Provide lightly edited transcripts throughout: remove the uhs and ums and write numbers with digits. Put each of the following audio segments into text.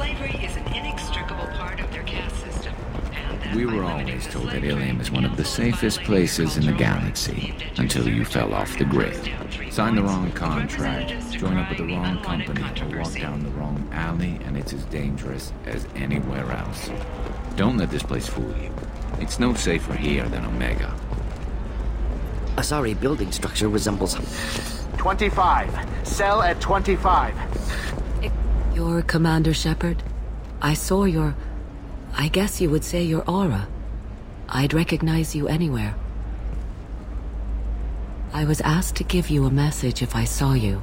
Slavery is an inextricable part of their caste system. We were always told that Ilium is one of the safest places in the galaxy, until you fell off the grid. Sign the wrong contract, join up with the wrong company, or walk down the wrong alley, and it's as dangerous as anywhere else. Don't let this place fool you. It's no safer here than Omega. Asari building structure resembles... 25. Cell at 25. You're Commander Shepard? I saw your... I guess you would say your aura. I'd recognize you anywhere. I was asked to give you a message if I saw you.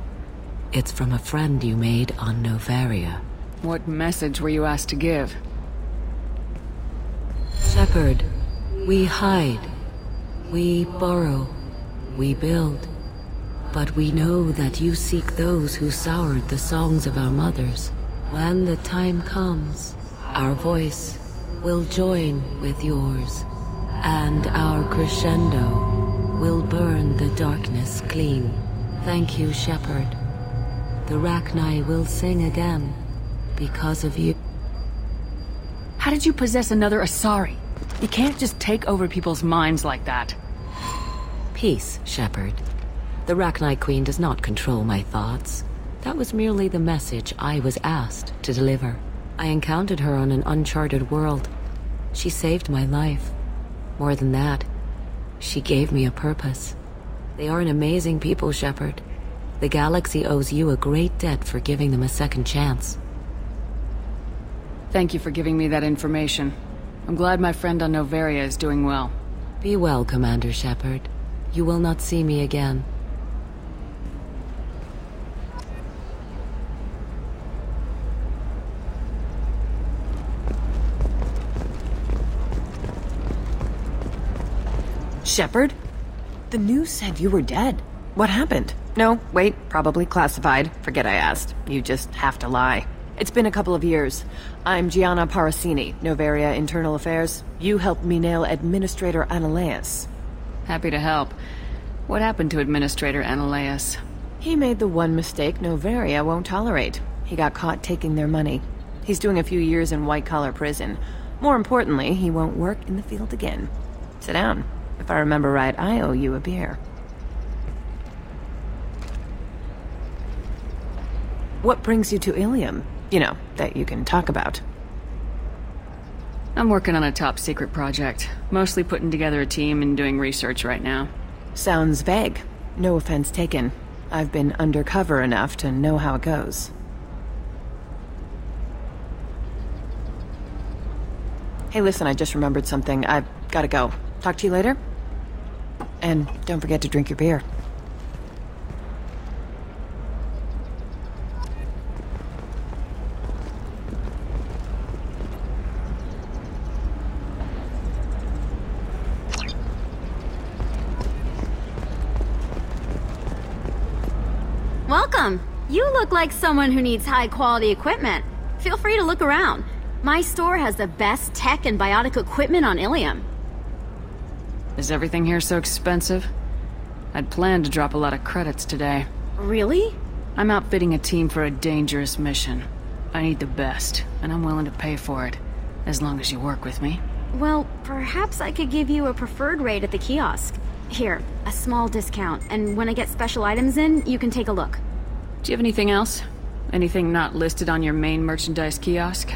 It's from a friend you made on Noveria. What message were you asked to give? Shepard, we hide. We burrow. We build. But we know that you seek those who soured the songs of our mothers. When the time comes, our voice will join with yours, and our crescendo will burn the darkness clean. Thank you, Shepard. The Rachni will sing again, because of you. How did you possess another Asari? You can't just take over people's minds like that. Peace, Shepard. The Rachni Queen does not control my thoughts. That was merely the message I was asked to deliver. I encountered her on an uncharted world. She saved my life. More than that, she gave me a purpose. They are an amazing people, Shepard. The galaxy owes you a great debt for giving them a second chance. Thank you for giving me that information. I'm glad my friend on Noveria is doing well. Be well, Commander Shepard. You will not see me again. Shepard? The news said you were dead. What happened? No, wait, probably classified. Forget I asked. You just have to lie. It's been a couple of years. I'm Gianna Parasini, Noveria Internal Affairs. You helped me nail Administrator Analeus. Happy to help. What happened to Administrator Analeus? He made the one mistake Noveria won't tolerate. He got caught taking their money. He's doing a few years in white-collar prison. More importantly, he won't work in the field again. Sit down. If I remember right, I owe you a beer. What brings you to Ilium? You know, that you can talk about. I'm working on a top-secret project. Mostly putting together a team and doing research right now. Sounds vague. No offense taken. I've been undercover enough to know how it goes. Hey, listen, I just remembered something. I've gotta go. Talk to you later? And don't forget to drink your beer. Welcome! You look like someone who needs high-quality equipment. Feel free to look around. My store has the best tech and biotic equipment on Ilium. Is everything here so expensive? I'd planned to drop a lot of credits today. Really? I'm outfitting a team for a dangerous mission. I need the best, and I'm willing to pay for it, as long as you work with me. Well, perhaps I could give you a preferred rate at the kiosk. Here, a small discount, and when I get special items in, you can take a look. Do you have anything else? Anything not listed on your main merchandise kiosk?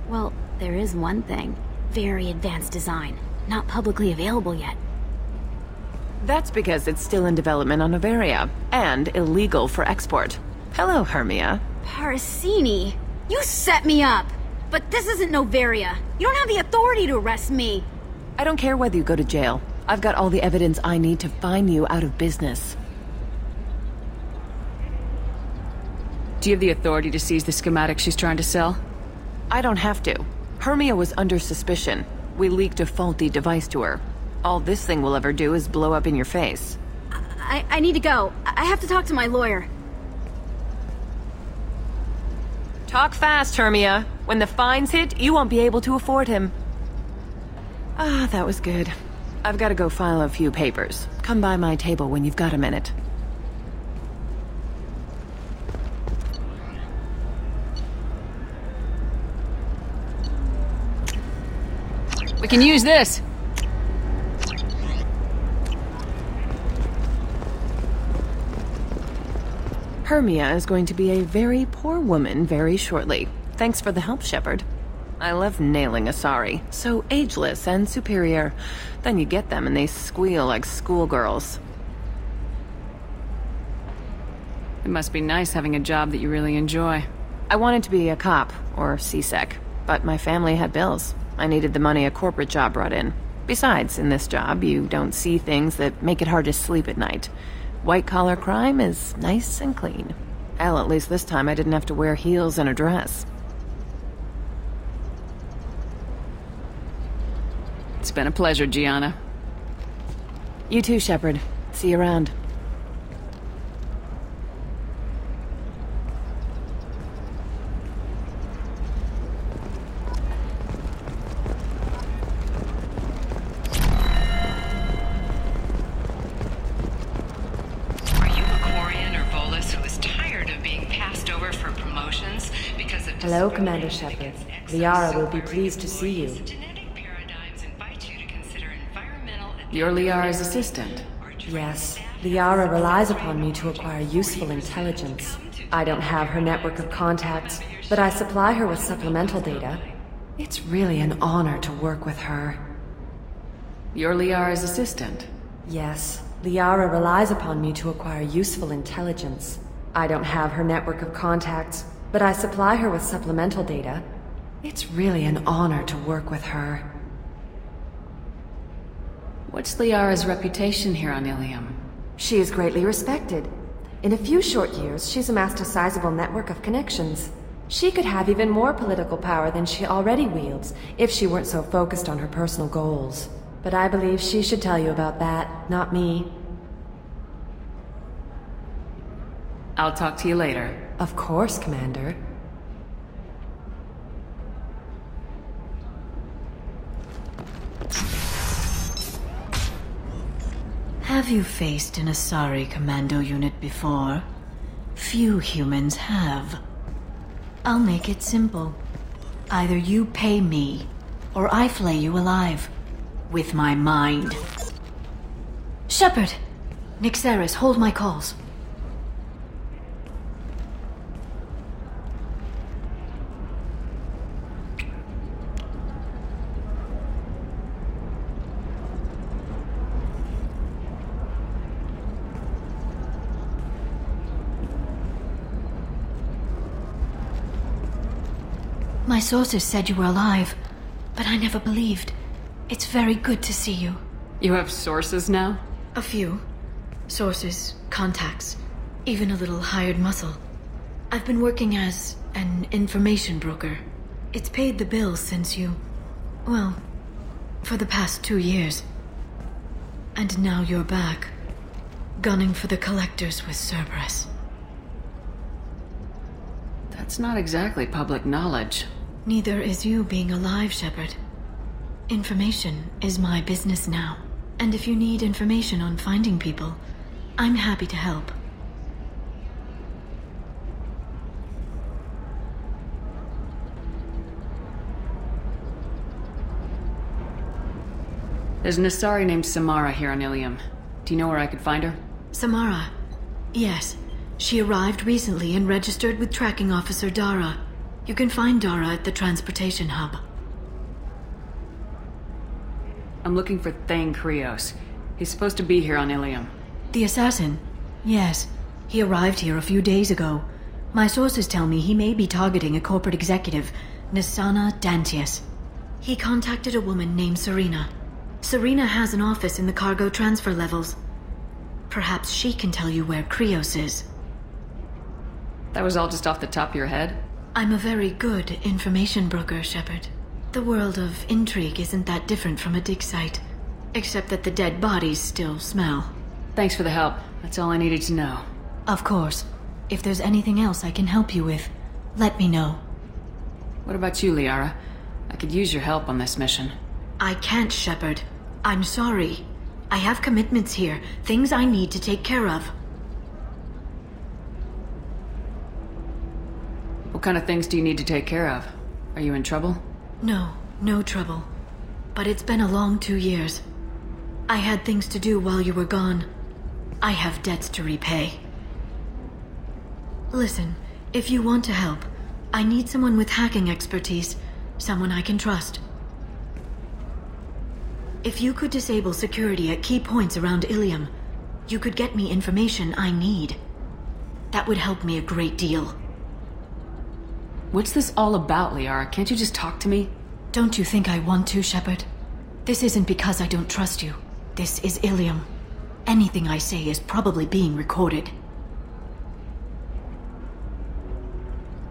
Well, there is one thing. Very advanced design. Not publicly available yet. That's because it's still in development on Noveria, and illegal for export. Hello, Hermia. Parasini, you set me up! But this isn't Noveria. You don't have the authority to arrest me. I don't care whether you go to jail. I've got all the evidence I need to find you out of business. Do you have the authority to seize the schematic she's trying to sell? I don't have to. Hermia was under suspicion. We leaked a faulty device to her. All this thing will ever do is blow up in your face. I need to go. I have to talk to my lawyer. Talk fast, Hermia. When the fines hit, you won't be able to afford him. Ah, that was good. I've got to go file a few papers. Come by my table when you've got a minute. can use this. Hermia is going to be a very poor woman very shortly. Thanks for the help, Shepard. I love nailing Asari. So ageless and superior. Then you get them and they squeal like schoolgirls. It must be nice having a job that you really enjoy. I wanted to be a cop, or CSEC, but my family had bills. I needed the money a corporate job brought in. Besides, in this job, you don't see things that make it hard to sleep at night. White-collar crime is nice and clean. Hell, at least this time I didn't have to wear heels and a dress. It's been a pleasure, Gianna. You too, Shepard. See you around. Hello, Commander Shepard. Liara will be pleased to see you. You're Liara's assistant? Yes. Liara relies upon me to acquire useful intelligence. I don't have her network of contacts, but I supply her with supplemental data. It's really an honor to work with her. You're Liara's assistant? Yes. Liara relies upon me to acquire useful intelligence. I don't have her network of contacts, but I supply her with supplemental data. It's really an honor to work with her. What's Liara's reputation here on Ilium? She is greatly respected. In a few short years, she's amassed a sizable network of connections. She could have even more political power than she already wields if she weren't so focused on her personal goals. But I believe she should tell you about that, not me. I'll talk to you later. Of course, Commander. Have you faced an Asari commando unit before? Few humans have. I'll make it simple. Either you pay me, or I flay you alive. With my mind. Shepard! Nixeris, hold my calls. My sources said you were alive, but I never believed. It's very good to see you. You have sources now? A few. Sources, contacts, even a little hired muscle. I've been working as an information broker. It's paid the bills since you... well, for the past 2 years. And now you're back, gunning for the Collectors with Cerberus. That's not exactly public knowledge. Neither is you being alive, Shepard. Information is my business now. And if you need information on finding people, I'm happy to help. There's an Asari named Samara here on Ilium. Do you know where I could find her? Samara? Yes. She arrived recently and registered with Tracking Officer Dara. You can find Dara at the transportation hub. I'm looking for Thane Krios. He's supposed to be here on Ilium. The assassin? Yes. He arrived here a few days ago. My sources tell me he may be targeting a corporate executive, Nisana Dantius. He contacted a woman named Serena. Serena has an office in the cargo transfer levels. Perhaps she can tell you where Krios is. That was all just off the top of your head? I'm a very good information broker, Shepard. The world of intrigue isn't that different from a dig site, except that the dead bodies still smell. Thanks for the help. That's all I needed to know. Of course. If there's anything else I can help you with, let me know. What about you, Liara? I could use your help on this mission. I can't, Shepard. I'm sorry. I have commitments here, things I need to take care of. What kind of things do you need to take care of? Are you in trouble? No, no trouble. but it's been a long 2 years. I had things to do while you were gone. I have debts to repay. Listen, if you want to help, I need someone with hacking expertise, someone I can trust. If you could disable security at key points around Ilium, you could get me information I need. That would help me a great deal. What's this all about, Liara? Can't you just talk to me? Don't you think I want to, Shepard? This isn't because I don't trust you. This is Ilium. Anything I say is probably being recorded.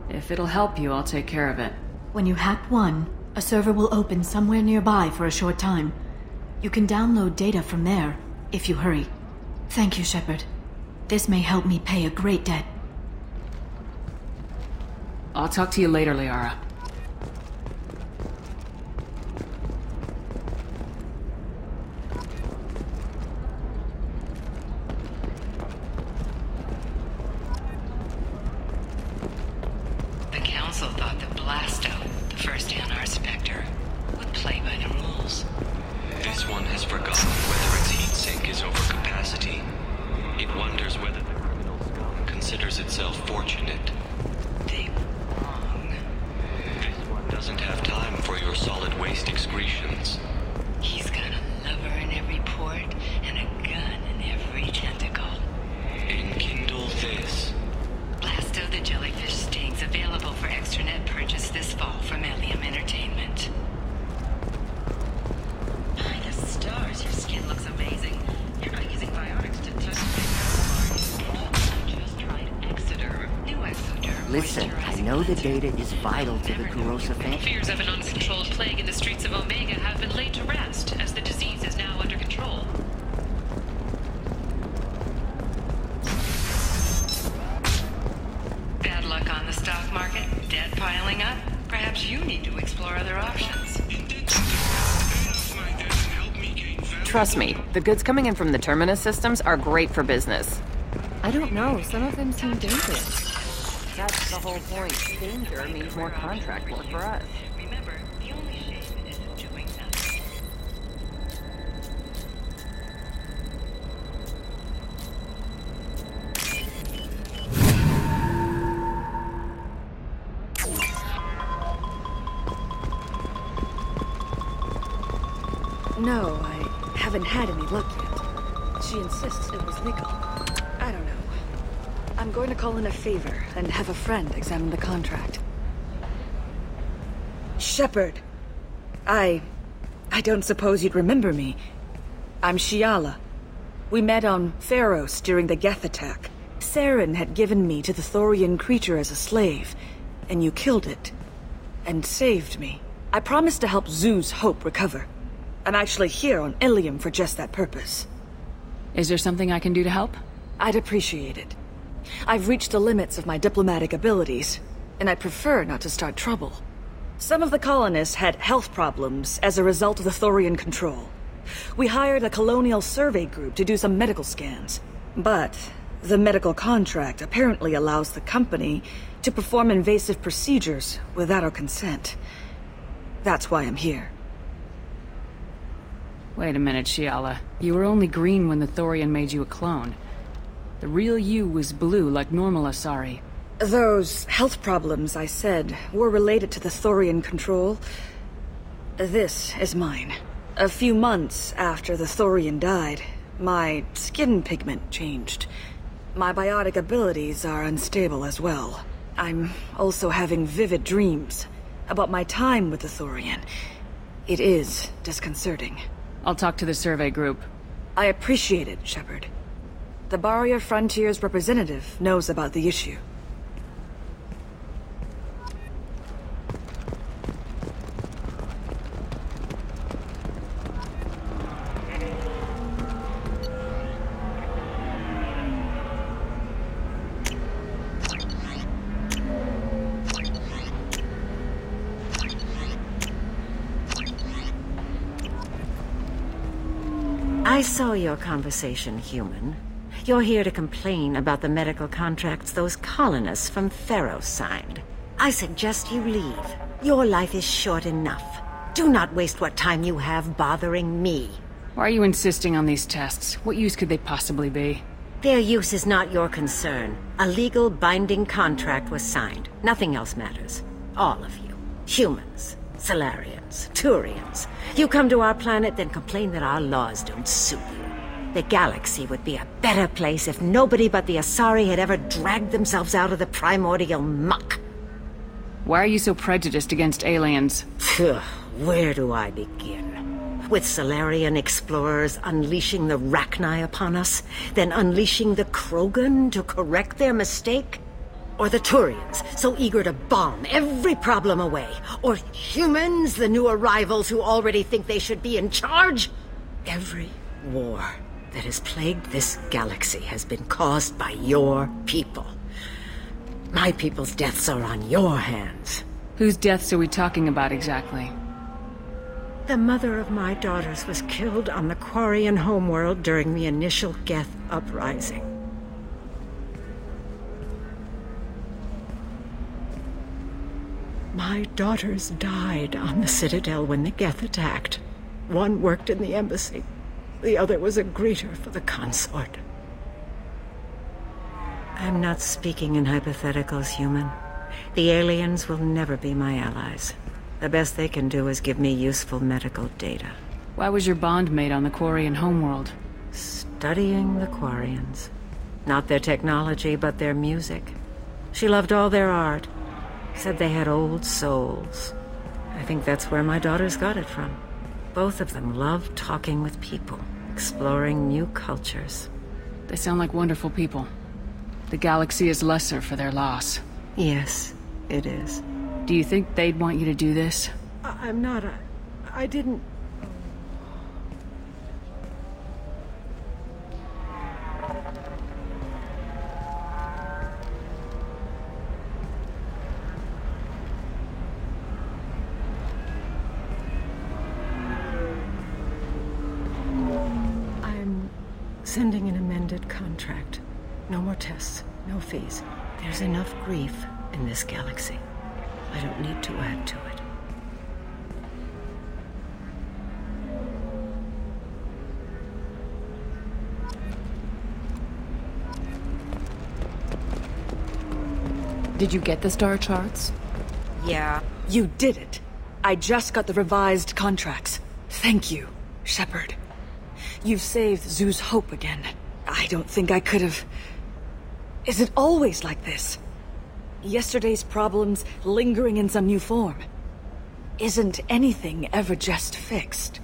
If it'll help you, I'll take care of it. When you hack one, a server will open somewhere nearby for a short time. You can download data from there, if you hurry. Thank you, Shepard. This may help me pay a great debt. I'll talk to you later, Liara. The Council thought that Blasto, the first Anar Spectre, would play by the rules. This one has forgotten whether its heat sink is over capacity. It wonders whether the criminal scum considers itself fortunate. They were wrong. This one doesn't have time for your solid waste excretions. He's got a lover in every port and a gun in every tentacle. Enkindle this. Blasto the Jellyfish Sting's available for extranet purchase this fall from Ilium Entertainment. By the stars, your skin looks amazing. You're not using biotics to touch the just tried Exoderm. New Exoderm. Listen, I know the data is vital to the corrosive family. Fears of an uncontrolled plague in the streets of Omega have been laid to rest, as the disease is now under control. Bad luck on the stock market, debt piling up. Perhaps you need to explore other options. Trust me, the goods coming in from the Terminus systems are great for business. I don't know, some of them seem dangerous. That's the whole point. Danger means more contract work for us. Remember, the only shame is in doing nothing. No, I haven't had any luck yet. She insists it was legal. I don't know. I'm going to call in a favor and have a friend examine the contract. Shepard! I don't suppose you'd remember me. I'm Shiala. We met on Pharos during the Geth attack. Saren had given me to the Thorian creature as a slave, and you killed it. And saved me. I promised to help Zoo's Hope recover. I'm actually here on Ilium for just that purpose. Is there something I can do to help? I'd appreciate it. I've reached the limits of my diplomatic abilities, and I'd prefer not to start trouble. Some of the colonists had health problems as a result of the Thorian control. We hired a colonial survey group to do some medical scans. But the medical contract apparently allows the company to perform invasive procedures without our consent. That's why I'm here. Wait a minute, Shiala. You were only green when the Thorian made you a clone. The real you was blue like normal Asari. Those health problems I said were related to the Thorian control. This is mine. A few months after the Thorian died, my skin pigment changed. My biotic abilities are unstable as well. I'm also having vivid dreams about my time with the Thorian. It is disconcerting. I'll talk to the survey group. I appreciate it, Shepard. The Barrier Frontier's representative knows about the issue. I saw your conversation, human. You're here to complain about the medical contracts those colonists from Pharos signed. I suggest you leave. Your life is short enough. Do not waste what time you have bothering me. Why are you insisting on these tests? What use could they possibly be? Their use is not your concern. A legal binding contract was signed. Nothing else matters. All of you. Humans, Salarians, Turians. You come to our planet, then complain that our laws don't suit you. The galaxy would be a better place if nobody but the Asari had ever dragged themselves out of the primordial muck. Why are you so prejudiced against aliens? Where do I begin? With Salarian explorers unleashing the Rachni upon us, then unleashing the Krogan to correct their mistake? Or the Turians, so eager to bomb every problem away? Or humans, the new arrivals who already think they should be in charge? Every war that has plagued this galaxy has been caused by your people. My people's deaths are on your hands. Whose deaths are we talking about exactly? The mother of my daughters was killed on the Quarian homeworld during the initial Geth uprising. My daughters died on the Citadel when the Geth attacked. One worked in the embassy. The other was a greeter for the consort. I'm not speaking in hypotheticals, human. The aliens will never be my allies. The best they can do is give me useful medical data. Why was your bond made on the Quarian homeworld? Studying the Quarians. Not their technology, but their music. She loved all their art. Said they had old souls. I think that's where my daughters got it from. Both of them loved talking with people, exploring new cultures. They sound like wonderful people. The galaxy is lesser for their loss. Yes, it is. Do you think they'd want you to do this? I'm not. I didn't... I'm sending an amended contract. No more tests, no fees. There's enough grief in this galaxy. I don't need to add to it. Did you get the star charts? Yeah, you did it. I just got the revised contracts. Thank you, Shepard. You've saved Zoo's hope again. I don't think I could have... Is it always like this? Yesterday's problems lingering in some new form. Isn't anything ever just fixed?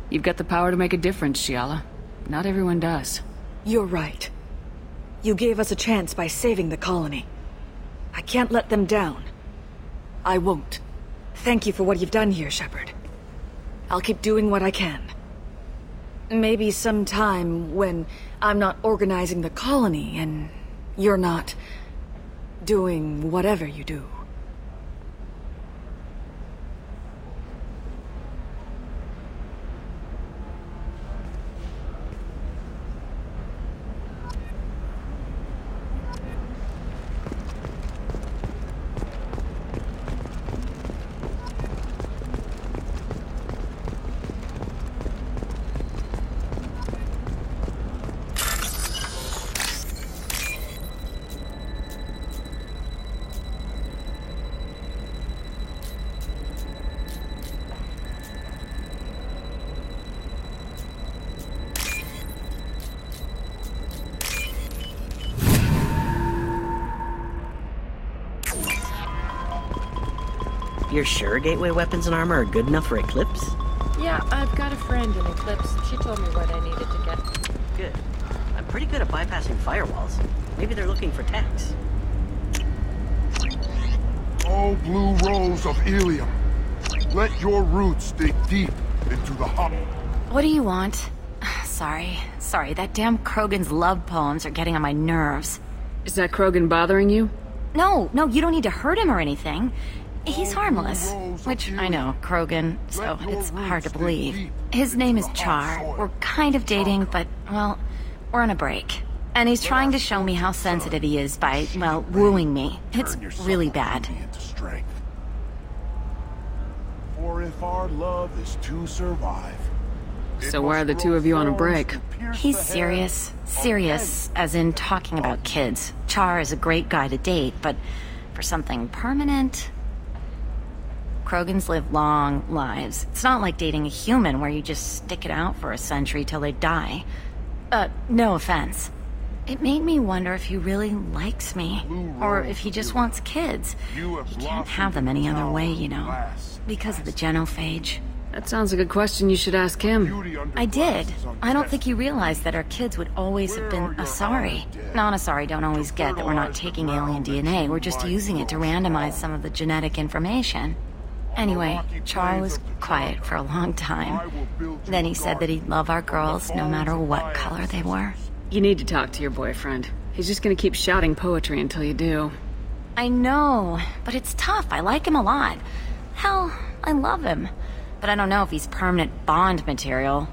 You've got the power to make a difference, Shiala. Not everyone does. You're right. You gave us a chance by saving the colony. I can't let them down. I won't. Thank you for what you've done here, Shepard. I'll keep doing what I can. Maybe sometime when I'm not organizing the colony and you're not doing whatever you do. You're sure gateway weapons and armor are good enough for Eclipse? Yeah, I've got a friend in Eclipse. She told me what I needed to get. Good. I'm pretty good at bypassing firewalls. Maybe they're looking for techs. Oh, blue rose of Ilium. Let your roots dig deep into the heart. What do you want? Sorry, that damn Krogan's love poems are getting on my nerves. Is that Krogan bothering you? No, you don't need to hurt him or anything. He's harmless, which I know, Krogan, so it's hard to believe. His name is Char. We're kind of dating, but, well, we're on a break. And he's trying to show me how sensitive he is by, well, wooing me. It's really bad. For if our love is to survive... So why are the two of you on a break? He's serious. Serious, as in talking about kids. Char is a great guy to date, but for something permanent... Krogans live long lives. It's not like dating a human where you just stick it out for a century till they die. No offense. It made me wonder if he really likes me, or if he just wants kids. He can't have them any other way, you know, because of the genophage. That sounds like a question you should ask him. I did. I don't think he realized that our kids would always have been Asari. Non-Asari don't always get that we're not taking alien DNA, we're just using it to randomize some of the genetic information. Anyway, Char was quiet for a long time. Then he said that he'd love our girls no matter what color they were. You need to talk to your boyfriend. He's just gonna keep shouting poetry until you do. I know, but it's tough. I like him a lot. Hell, I love him. But I don't know if he's permanent Bond material.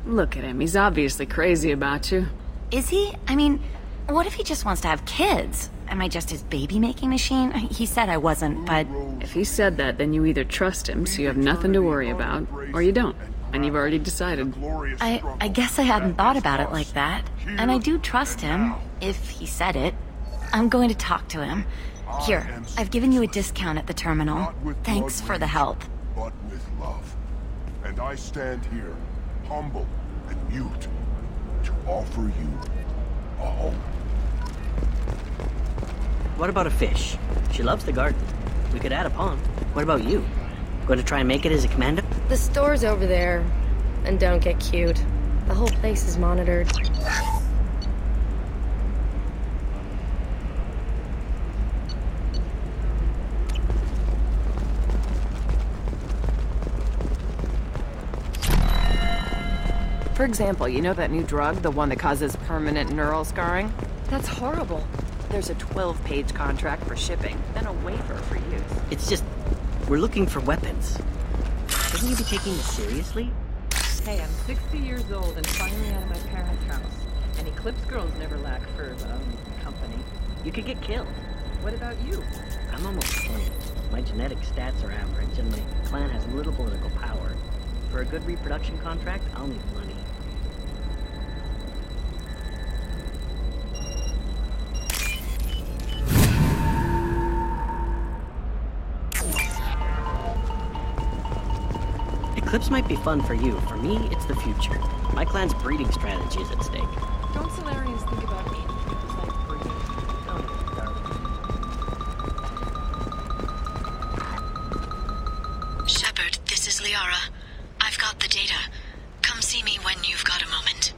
Look at him. He's obviously crazy about you. Is he? I mean, what if he just wants to have kids? Am I just his baby-making machine? He said I wasn't, but... If he said that, then you either trust him, so you have nothing to worry about, or you don't, and you've already decided. I guess I hadn't thought about it like that. And I do trust him, if he said it. I'm going to talk to him. Here, I've given you a discount at the terminal. Thanks for the help. But with love. And I stand here, humble and mute, to offer you a home. What about a fish? She loves the garden. We could add a pond. What about you? Going to try and make it as a commando? The store's over there. And don't get cute. The whole place is monitored. For example, you know that new drug, the one that causes permanent neural scarring? That's horrible. There's a 12-page contract for shipping, then a waiver for use. It's just... we're looking for weapons. Shouldn't you be taking this seriously? Hey, I'm 60 years old and finally out of my parents' house. And Eclipse girls never lack for, company. You could get killed. What about you? I'm almost 20. My genetic stats are average, and my clan has little political power. For a good reproduction contract, I'll need money. Eclipse might be fun for you. For me, it's the future. My clan's breeding strategy is at stake. Don't Solarians think about me besides breeding? Shepard, this is Liara. I've got the data. Come see me when you've got a moment.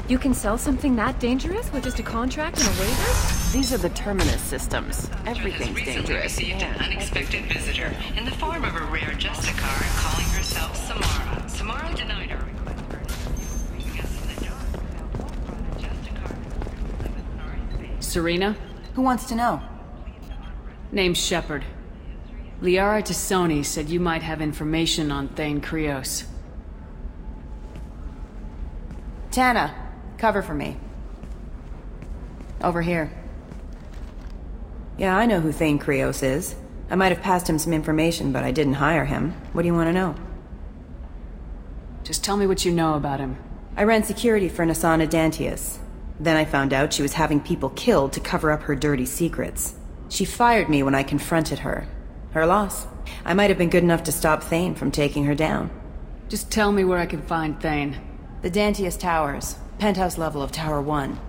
You can sell something that dangerous with just a contract and a waiver? These are the Terminus systems. Everything's dangerous. Received an unexpected visitor in the form of a rare Justicar calling herself Samara. Samara denied her request for an interview, leaving us in the dark without more on a Justicar. Serena? Who wants to know? Name's Shepard. Liara Tassoni said you might have information on Thane Krios. Tana, cover for me. Over here. Yeah, I know who Thane Krios is. I might have passed him some information, but I didn't hire him. What do you want to know? Just tell me what you know about him. I ran security for Nasana Dantius. Then I found out she was having people killed to cover up her dirty secrets. She fired me when I confronted her. Her loss. I might have been good enough to stop Thane from taking her down. Just tell me where I can find Thane. The Dantius Towers. Penthouse level of Tower 1.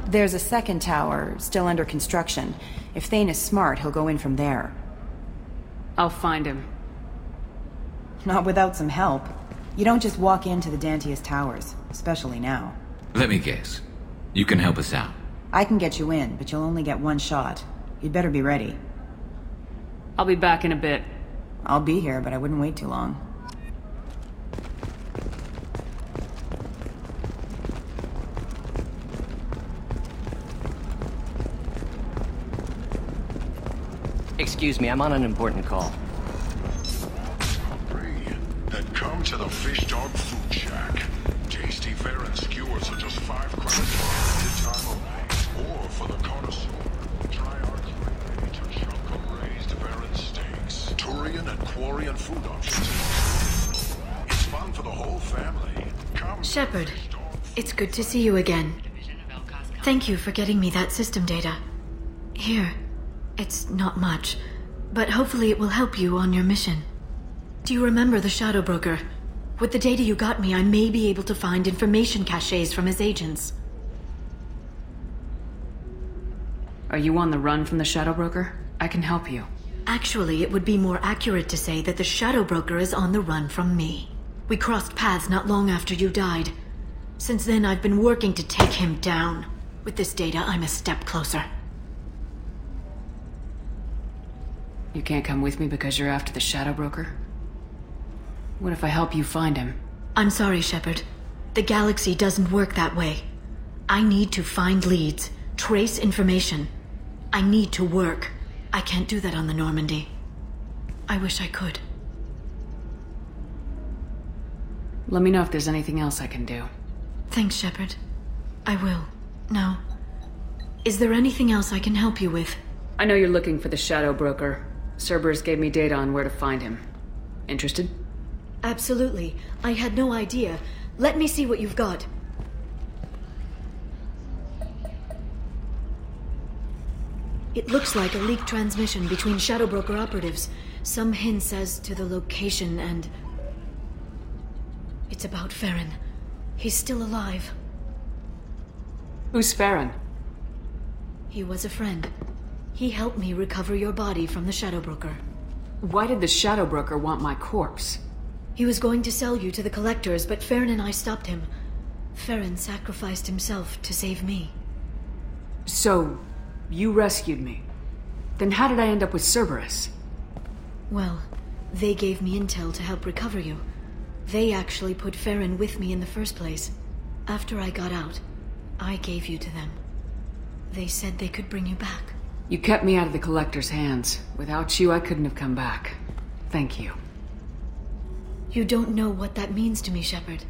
There's a second tower, still under construction. If Thane is smart, he'll go in from there. I'll find him. Not without some help. You don't just walk into the Dantius Towers, especially now. Let me guess. You can help us out. I can get you in, but you'll only get one shot. You'd better be ready. I'll be back in a bit. I'll be here, but I wouldn't wait too long. Excuse me, I'm on an important call. to the Fish Dog Food Shack. Tasty Varen skewers are just 5 credits for a limited time only. Or for the connoisseur, try our to chunk raised Varen steaks. Turian and Quarian food options. It's fun for the whole family. Come. Shepard, it's good to see you again. Thank you for getting me that system data. Here, it's not much, but hopefully it will help you on your mission. Do you remember the Shadow Broker? With the data you got me, I may be able to find information caches from his agents. Are you on the run from the Shadow Broker? I can help you. Actually, it would be more accurate to say that the Shadow Broker is on the run from me. We crossed paths not long after you died. Since then, I've been working to take him down. With this data, I'm a step closer. You can't come with me because you're after the Shadow Broker? What if I help you find him? I'm sorry, Shepard. The galaxy doesn't work that way. I need to find leads, trace information. I need to work. I can't do that on the Normandy. I wish I could. Let me know if there's anything else I can do. Thanks, Shepard. I will. Now, is there anything else I can help you with? I know you're looking for the Shadow Broker. Cerberus gave me data on where to find him. Interested? Absolutely. I had no idea. Let me see what you've got. It looks like a leaked transmission between Shadow Broker operatives. Some hints as to the location and... It's about Farron. He's still alive. Who's Farron? He was a friend. He helped me recover your body from the Shadow Broker. Why did the Shadow Broker want my corpse? He was going to sell you to the Collectors, but Farron and I stopped him. Farron sacrificed himself to save me. So, you rescued me. Then how did I end up with Cerberus? Well, they gave me intel to help recover you. They actually put Farron with me in the first place. After I got out, I gave you to them. They said they could bring you back. You kept me out of the Collector's hands. Without you, I couldn't have come back. Thank you. You don't know what that means to me, Shepard.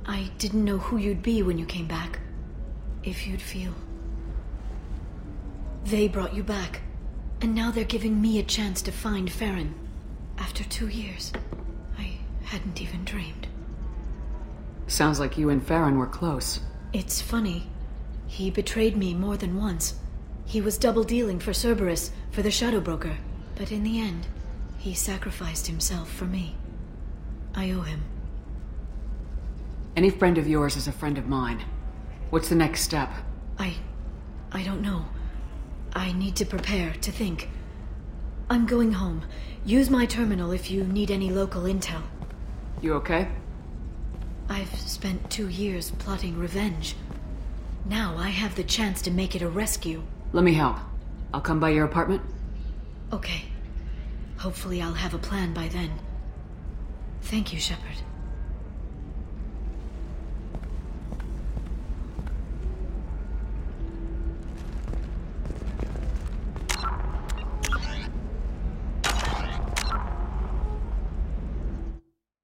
I didn't know who you'd be when you came back. If you'd feel... They brought you back, and now they're giving me a chance to find Farron. After 2 years, I hadn't even dreamed. Sounds like you and Farron were close. It's funny. He betrayed me more than once. He was double-dealing for Cerberus, for the Shadow Broker. But in the end, he sacrificed himself for me. I owe him. Any friend of yours is a friend of mine. What's the next step? I don't know. I need to prepare, to think. I'm going home. Use my terminal if you need any local intel. You okay? I've spent 2 years plotting revenge. Now I have the chance to make it a rescue. Let me help. I'll come by your apartment. Okay. Hopefully I'll have a plan by then. Thank you, Shepard.